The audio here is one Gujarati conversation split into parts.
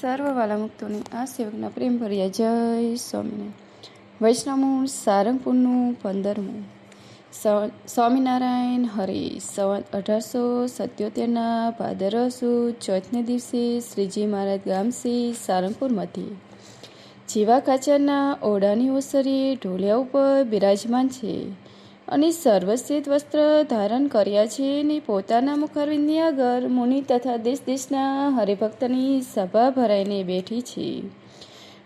સર્વ વાલા મુક્તોની આ સેવકના પ્રેમ ભર્યા જય સ્વામિનારાયણ. વૈષ્ણવ સારંગપુરનું 15મું. સ્વામિનારાયણ હરે. સંવત 1877 ભાદરવ સુદ ચોથને દિવસે શ્રીજી મહારાજ ગામથી સારંગપુરમાંથી જીવા કાચરના ઓરડાની ઓસરીએ ઢોલિયા ઉપર બિરાજમાન છે અને સર્વશ્વેત વસ્ત્ર ધારણ કર્યા છે અને પોતાના મુખારવિંદની આગળ મુનિ તથા દેશ દેશના હરિભક્તની સભા ભરાઈને બેઠી છે.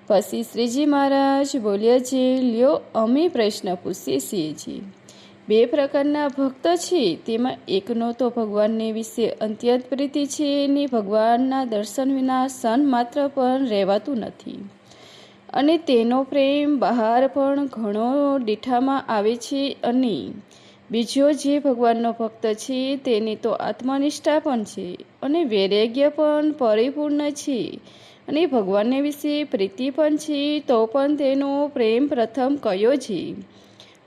પછી શ્રીજી મહારાજ બોલ્યા છે, લ્યો અમે પ્રશ્ન પૂછીએ છીએ. 2 પ્રકારના ભક્ત છે, તેમાં એકનો તો ભગવાનને વિશે અત્યંત પ્રીતિ છે અને ભગવાનના દર્શન વિના ક્ષણ માત્ર પણ રહેવાતું નથી અને તેનો પ્રેમ બહાર પણ ઘણો દીઠામાં આવે છે. અને બીજો જે ભગવાનનો ભક્ત છે તેની તો આત્મનિષ્ઠા પણ છે અને વૈરાગ્ય પણ પરિપૂર્ણ છે અને ભગવાનને વિશે પ્રીતિ પણ છે, તો પણ તેનો પ્રેમ પ્રથમ કયો છે?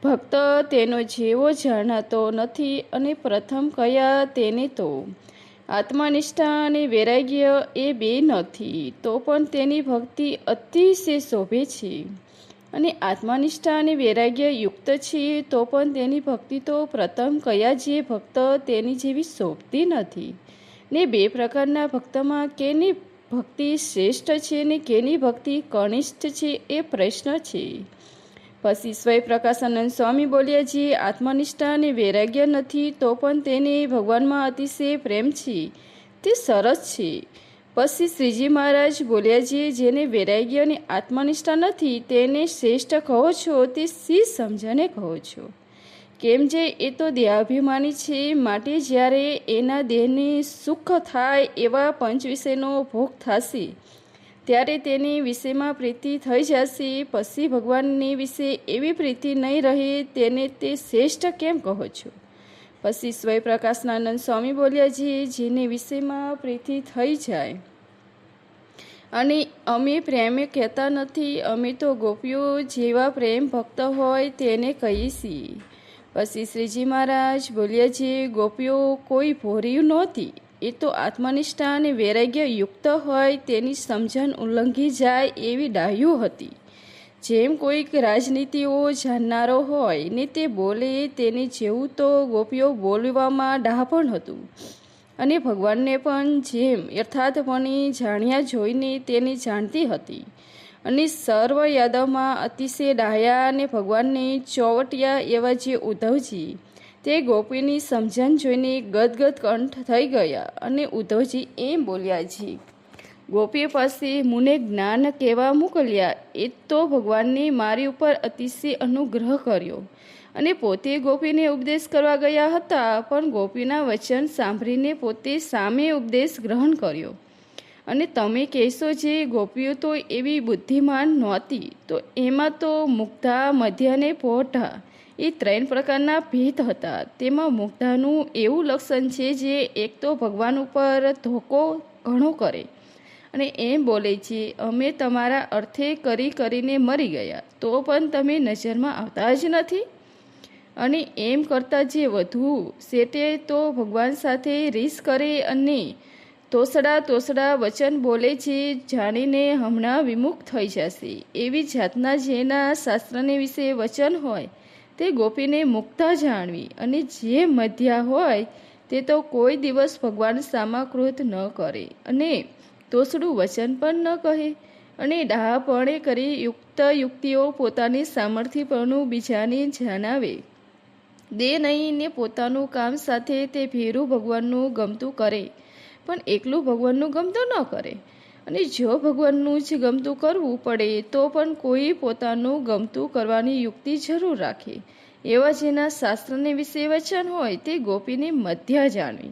ભક્ત તેનો જેવો જાણતો નથી અને પ્રથમ કયા તેને તો આત્મનિષ્ઠા અને વૈરાગ્ય એ 2 નથી, તો પણ તેની ભક્તિ અતિશય શોભે છે અને આત્મનિષ્ઠા અને વૈરાગ્ય યુક્ત છે, તો પણ તેની ભક્તિ તો પ્રથમ કયા જે ભક્ત તેની જેવી શોભતી નથી. ને 2 પ્રકારના ભક્તમાં કેની ભક્તિ શ્રેષ્ઠ છે ને કેની ભક્તિ કનિષ્ઠ છે એ પ્રશ્ન છે. પછી સ્વયંપ્રકાશાનંદ સ્વામી બોલ્યા, જે આત્મનિષ્ઠા અને વૈરાગ્ય નથી તો પણ તેને ભગવાનમાં અતિશય પ્રેમ છે તે સરસ છે. પછી શ્રીજી મહારાજ બોલ્યા, જેને વૈરાગ્ય અને આત્મનિષ્ઠા નથી તેને શ્રેષ્ઠ કહો છો તે શી સમજને કહો છો? કેમ જે એ તો દેહાભિમાની છે, માટે જ્યારે એના દેહને સુખ થાય એવા પંચ વિષયનો ભોગ થશે ત્યારે તેની વિષયમાં પ્રીતિ થઈ જશે. પછી ભગવાનની વિશે એવી પ્રીતિ નહીં રહે, તેને તે શ્રેષ્ઠ કેમ કહો છો? પછી સ્વયંપ્રકાશાનંદ સ્વામી બોલ્યા, જેને વિષયમાં પ્રીતિ થઈ જાય અને અમે પ્રેમ કહેતા નથી, અમે તો ગોપીઓ જેવા પ્રેમ ભક્ત હોય તેને કહીએ છીએ. પછી શ્રીજી મહારાજ બોલ્યા, ગોપીઓ કોઈ ભોર્યું નહોતી, એ તો આત્મનિષ્ઠા અને વૈરાગ્ય યુક્ત હોય તેની સમજણ ઉલ્લંઘી જાય એવી ડાહ્યું હતી. જેમ કોઈક રાજનીતિઓ જાણનારો હોય ને તે બોલે તેની જેવું તો ગોપીઓ બોલવામાં ડાહપણ હતું અને ભગવાનને પણ જેમ યથાર્થપણે જાણ્યા જોઈને તેને જાણતી હતી અને સર્વ યાદવમાં અતિશય ડાહ્યા અને ભગવાનને ચોવટિયા એવા જે ઉદ્ધવજી તે ગોપીની સમજણ જોઈને ગદગદ કંઠ થઈ ગયા અને ઉદ્ધવજી એમ બોલ્યા, ગોપી પાસે મુને જ્ઞાન કહેવા મોકલ્યા, એ તો ભગવાનને મારી ઉપર અતિશય અનુગ્રહ કર્યો અને પોતે ગોપીને ઉપદેશ કરવા ગયા હતા, પણ ગોપીના વચન સાંભળીને પોતે સામે ઉપદેશ ગ્રહણ કર્યો. અને તમે કહેશો જે ગોપીઓ તો એવી બુદ્ધિમાન નહોતી, તો એમાં તો મુગ્ધા, મધ્ય અને પોઢા એ 3 પ્રકારના ભેદ હતા. તેમાં મુગ્ધાનું એવું લક્ષણ છે જે એક તો ભગવાન ઉપર ધોકો ઘણો કરે અને એમ બોલે છે, અમે તમારા અર્થે કરીને મરી ગયા તો પણ તમે નજરમાં આવતા જ નથી. અને એમ કરતાં જે વધુ શેઠે તો ભગવાન સાથે રીસ કરે અને તોસડા વચન બોલે છે, જાણીને હમણાં વિમુખ થઈ જશે એવી જાતના જેના શાસ્ત્રને વિશે વચન હોય તે ગોપીને મુક્તા જાણવી. અને જે મધ્યા હોય તે તો કોઈ દિવસ ભગવાન સામા ક્રોધ ન કરે અને તોસડું વચન પણ ન કહે અને ડાહપણે કરી યુક્તિઓ પોતાની સામર્થ્યપણું બીજાને જણાવે દે નહીં ને પોતાનું કામ સાથે તે ભેરું ભગવાનનું ગમતું કરે પણ એકલું ભગવાનનું ગમતું ન કરે. અને જો ભગવાનનું જ ગમતું કરવું પડે તો પણ કોઈ પોતાનું ગમતું કરવાની યુક્તિ જરૂર રાખે. એવા જેના શાસ્ત્રને વિશે વચન હોય તે ગોપીને મધ્યા જાણવી.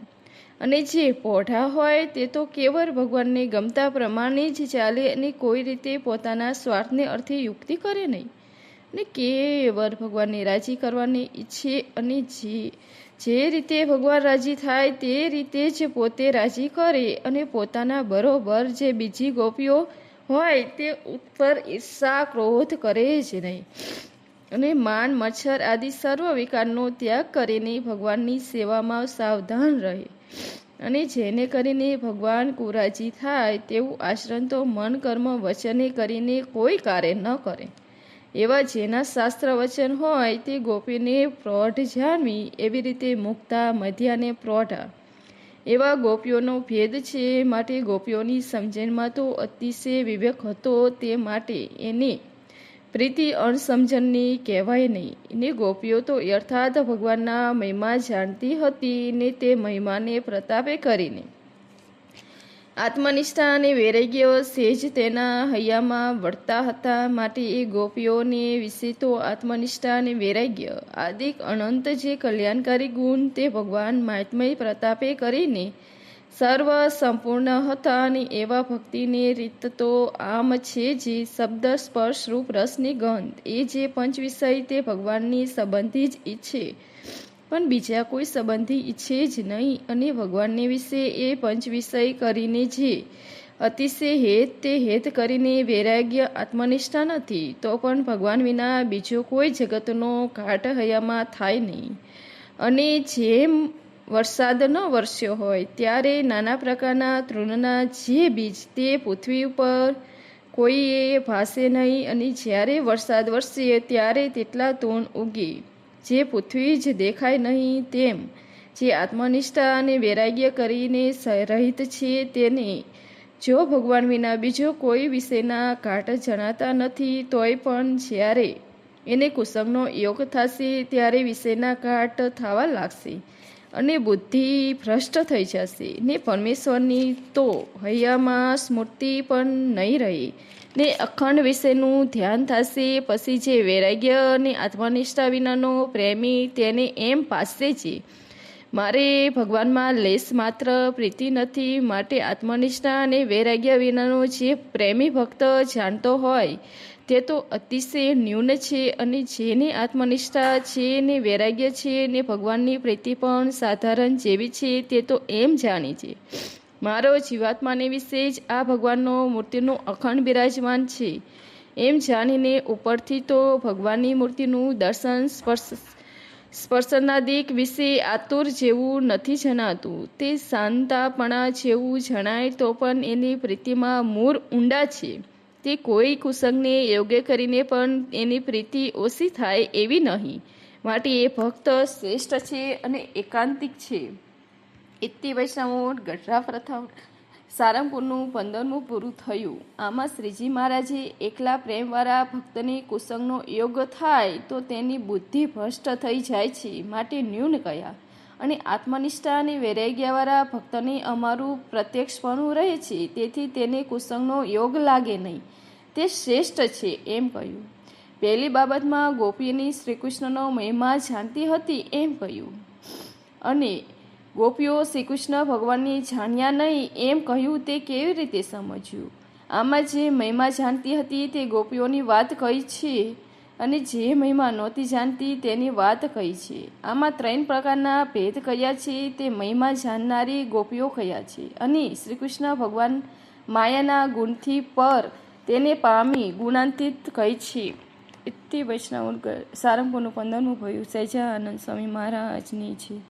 અને જે પોઢા હોય તે તો કેવળ ભગવાનને ગમતા પ્રમાણે જ ચાલે અને કોઈ રીતે પોતાના સ્વાર્થને અર્થે યુક્તિ કરે નહીં અને કેવળ ભગવાનને રાજી કરવાની ઈચ્છે અને જે રીતે ભગવાન રાજી થાય તે રીતે જ પોતે રાજી કરે અને પોતાના બરોબર જે બીજી ગોપીઓ હોય તે ઉપર ઈર્ષા ક્રોધ કરે જ નહીં અને માન મચ્છર આદિ સર્વ વિકારનો ત્યાગ કરીને ભગવાનની સેવામાં સાવધાન રહે. અને જેને કરીને ભગવાન કુરાજી થાય તેવું આશ્રમ તો મન કર્મ વચને કરીને કોઈ કાર્ય ન કરે. એવા જેના શાસ્ત્ર વચન હોય તે ગોપીને પ્રૌઢ જાણવી, એવી રીતે મુક્તા મધ્યાને પ્રૌઢા એવા ગોપીઓનો ભેદ છે. માટે ગોપીઓની સમજણમાં તો અતિશય વિવેક હતો, તે માટે એને પ્રીતિ અણસમજણની કહેવાય નહીં. ને ગોપીઓ તો યથાર્થ ભગવાનના મહિમા જાણતી હતી ને તે મહિમાને પ્રતાપે કરીને આત્મનિષ્ઠા અને વૈરાગ્ય સેજ તેના હૈયામાં વળતા હતા. માટે એ ગોપીઓને વિશે તો આત્મનિષ્ઠા અને વૈરાગ્ય આદિક અનંત જે કલ્યાણકારી ગુણ તે ભગવાન મહાત્મય પ્રતાપે કરીને સર્વ સંપૂર્ણ હતા. અને એવા ભક્તિની રીત તો આમ છે જે શબ્દ સ્પર્શ રૂપ રસની ગંધ એ જે પંચ વિષય તે ભગવાનની સંબંધી જ ઈચ્છે, પણ બીજા કોઈ સંબંધી ઈચ્છે જ નહીં. અને ભગવાનને વિશે એ પંચ વિષય કરીને જે અતિશય હેત તે હેત કરીને વૈરાગ્ય આત્મનિષ્ઠા નથી, તો પણ ભગવાન વિના બીજો કોઈ જગતનો ઘાટ હૈયામાં થાય નહીં. અને જેમ વરસાદ ન વરસ્યો હોય ત્યારે નાના પ્રકારના તૃણના જે બીજ તે પૃથ્વી ઉપર કોઈએ ભાસે નહીં, અને જ્યારે વરસાદ વરસે ત્યારે તેટલા તૃણ ઉગે જે પૃથ્વી જ દેખાય નહીં. તેમ જે આત્મનિષ્ઠા અને વૈરાગ્ય કરીને રહિત છે તેને જો ભગવાન વિના બીજો કોઈ વિષયના ઘાટ જણાતા નથી, તોય પણ જ્યારે એને કુસંગનો યોગ થશે ત્યારે વિષયના ઘાટ થવા લાગશે અને બુદ્ધિ ભ્રષ્ટ થઈ જશે ને પરમેશ્વરની તો હૈયામાં સ્મૃતિ પણ નહીં રહે ને અખંડ વિષયનું ધ્યાન થશે. પછી જે વૈરાગ્ય અને આત્મનિષ્ઠા વિનાનો પ્રેમી તેને એમ પાસશે છે મારે ભગવાનમાં લેશ માત્ર પ્રીતિ નથી. માટે આત્મનિષ્ઠા અને વૈરાગ્ય વિનાનો જે પ્રેમી ભક્ત જાણતો હોય તે તો અતિશય ન્યૂન છે. અને જેની આત્મનિષ્ઠા છે ને વૈરાગ્ય છે ને ભગવાનની પ્રીતિ પણ સાધારણ જેવી છે તે તો એમ જાણે છે મારો જીવાત્માને વિશે જ આ ભગવાનનો મૂર્તિનું અખંડ બિરાજમાન છે. એમ જાણીને ઉપરથી તો ભગવાનની મૂર્તિનું દર્શન સ્પર્શનાદિક વિશે આતુર જેવું નથી જણાતું, તે શાંતાપણા જેવું જણાય, તો પણ એની પ્રીતિમાં મૂળ ઊંડા છે. તે કોઈ કુસંગને યોગ્ય કરીને પણ એની પ્રીતિ ઓછી થાય એવી નહીં. માટે એ ભક્ત શ્રેષ્ઠ છે અને એકાંતિક છે. ઇતિ વૈષ્ણવો ગઢડા પ્રથમ સારંગપુરનું 15મું પૂરું થયું. આમાં શ્રીજી મહારાજે એકલા પ્રેમવાળા ભક્તની કુસંગનો યોગ થાય તો તેની બુદ્ધિ ભ્રષ્ટ થઈ જાય છે, માટે ન્યૂન કયા. અને આત્મનિષ્ઠા અને વૈરાગ્યવાળા ભક્તને અમારું પ્રત્યક્ષપણું રહે છે, તેથી તેને કુસંગનો યોગ લાગે નહીં, તે શ્રેષ્ઠ છે એમ કહ્યું. પહેલી બાબતમાં ગોપીની શ્રીકૃષ્ણનો મહિમા જાણતી હતી એમ કહ્યું, અને ગોપીઓ શ્રીકૃષ્ણ ભગવાનની જાણ્યા નહીં એમ કહ્યું તે કેવી રીતે સમજ્યું. આમાં જે મહિમા જાણતી હતી તે ગોપીઓની વાત કહી છે, અને જે મહિમા નહોતી જાણતી તેની વાત કહી છે. આમાં 3 પ્રકારના ભેદ કયા છે તે મહિમા જાણનારી ગોપીઓ કયા છે, અને શ્રીકૃષ્ણ ભગવાન માયાના ગુણથી પર તેને પામી ગુણાંતિત કહી છે. ઇતિ વૈષ્ણવ સારંગપુરનું 15મું ભયું સહેજાનંદ સ્વામી મહારાજની છે.